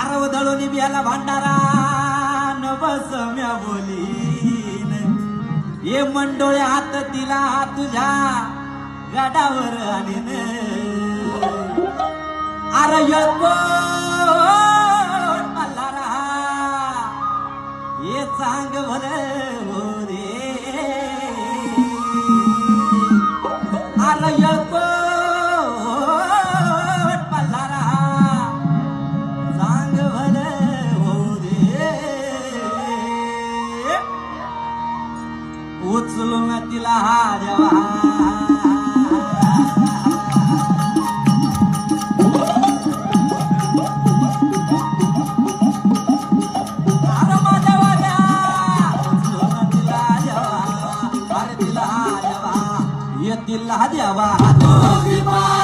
आरव दळून बियाला भांडारा न बस म्या बोलीन ये मंडोळे हात तिला तुझ्या गाडावर आणीन अरे यको मल्हारा ये चांग भले हो रे अरे यको मल्हारा चांग भले हो रे उचलून तिला हा देवा तिला देवा